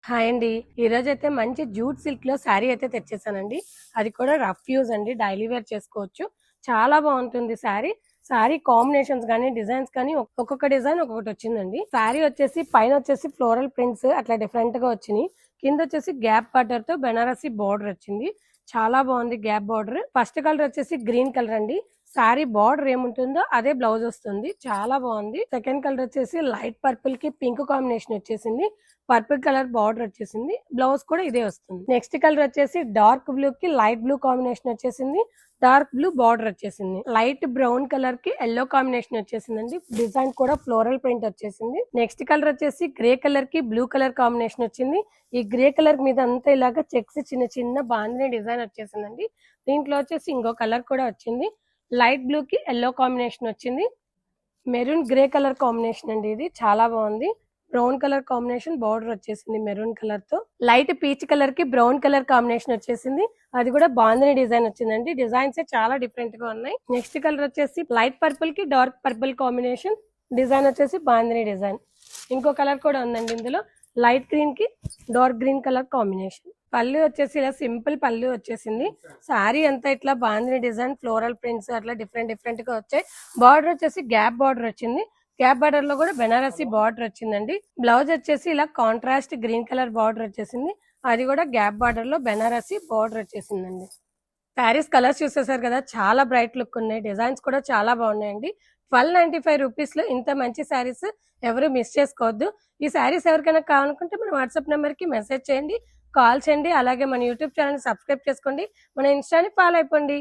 Hi అండి. ఈ రోజు అయితే మంచి జూట్ సిల్క్ లో శారీ అయితే తెచ్చేసానండి. అది కూడా రఫ్ యూజ్ అండి, డైలీ వేర్ చేసుకోవచ్చు. చాలా బాగుంటుంది శారీ. శారీ కాంబినేషన్స్ కానీ డిజైన్స్ కానీ ఒక్కొక్క డిజైన్ ఒక్కొక్కటి వచ్చిందండి. శారీ వచ్చేసి పైన వచ్చేసి ఫ్లోరల్ ప్రింట్స్ అట్లా డిఫరెంట్ గా వచ్చినాయి. కింద వచ్చేసి గ్యాప్ బార్డర్ తో బెనారసి బార్డర్ వచ్చింది. చాలా బాగుంది గ్యాప్ బార్డర్. ఫస్ట్ కలర్ వచ్చేసి గ్రీన్ కలర్ అండి. శారీ బార్డర్ ఏముంటుందో అదే బ్లౌజ్ వస్తుంది. చాలా బాగుంది. సెకండ్ కలర్ వచ్చేసి లైట్ పర్పుల్ కి పింక్ కాంబినేషన్ వచ్చేసింది. పర్పుల్ కలర్ బార్డర్ వచ్చేసింది. బ్లౌజ్ కూడా ఇదే వస్తుంది. నెక్స్ట్ కలర్ వచ్చేసి డార్క్ బ్లూ కి లైట్ బ్లూ కాంబినేషన్ వచ్చేసింది. డార్క్ బ్లూ బార్డర్ వచ్చేసింది. లైట్ బ్రౌన్ కలర్ కి ఎల్లో కాంబినేషన్ వచ్చేసిందండి. డిజైన్ కూడా ఫ్లోరల్ ప్రింట్ వచ్చేసింది. నెక్స్ట్ కలర్ వచ్చేసి గ్రే కలర్ కి బ్లూ కలర్ కాంబినేషన్ వచ్చింది. ఈ గ్రే కలర్ మీద అంతా ఇలాగా చెక్స్ చిన్న చిన్న బాందిని డిజైన్ వచ్చేసిందండి. దీంట్లో వచ్చేసి ఇంకో కలర్ కూడా వచ్చింది. లైట్ బ్లూ కి ఎల్లో కాంబినేషన్ వచ్చింది. మెరూన్ గ్రే కలర్ కాంబినేషన్ అండి. ఇది చాలా బాగుంది. బ్రౌన్ కలర్ కాంబినేషన్ బార్డర్ వచ్చేసింది మెరూన్ కలర్ తో. లైట్ పీచ్ కలర్ కి బ్రౌన్ కలర్ కాంబినేషన్ వచ్చేసింది. అది కూడా బాందిని డిజైన్ వచ్చిందండి. డిజైన్స్ చాలా డిఫరెంట్ గా ఉన్నాయి. నెక్స్ట్ కలర్ వచ్చేసి లైట్ పర్పుల్ కి డార్క్ పర్పుల్ కాంబినేషన్. డిజైన్ వచ్చేసి బాందిని డిజైన్. ఇంకో కలర్ కూడా ఉందండి ఇందులో. లైట్ గ్రీన్ కి డార్క్ గ్రీన్ కలర్ కాంబినేషన్. పళ్ళు వచ్చేసి ఇలా సింపుల్ పళ్ళు వచ్చేసింది. శారీ అంతా ఇట్లా బాందిని డిజైన్ ఫ్లోరల్ ప్రింట్స్ అట్లా డిఫరెంట్ డిఫరెంట్ గా వచ్చాయి. బార్డర్ వచ్చేసి గ్యాప్ బార్డర్ వచ్చింది. గ్యాప్ బార్డర్ లో కూడా బెనారసి బార్డర్ వచ్చిందండి. బ్లౌజ్ వచ్చేసి ఇలా కాంట్రాస్ట్ గ్రీన్ కలర్ బార్డర్ వచ్చేసింది. అది కూడా గ్యాప్ బార్డర్ లో బెనారసి బార్డర్ వచ్చేసిందండి. శారీస్ కలర్స్ చూసేసారు కదా, చాలా బ్రైట్ లుక్ ఉన్నాయి. డిజైన్స్ కూడా చాలా బాగున్నాయండి. 1295 రూపీస్ లో ఇంత మంచి శారీస్ ఎవరు మిస్ చేసుకోవద్దు. ఈ శారీస్ ఎవరికైనా కావాలనుకుంటే మన వాట్సాప్ నెంబర్ కి మెసేజ్ చేయండి, కాల్ చేయండి. అలాగే మన యూట్యూబ్ ఛానల్ సబ్స్క్రైబ్ చేసుకోండి, మన ఇన్స్టాని ఫాలో అయిపోండి.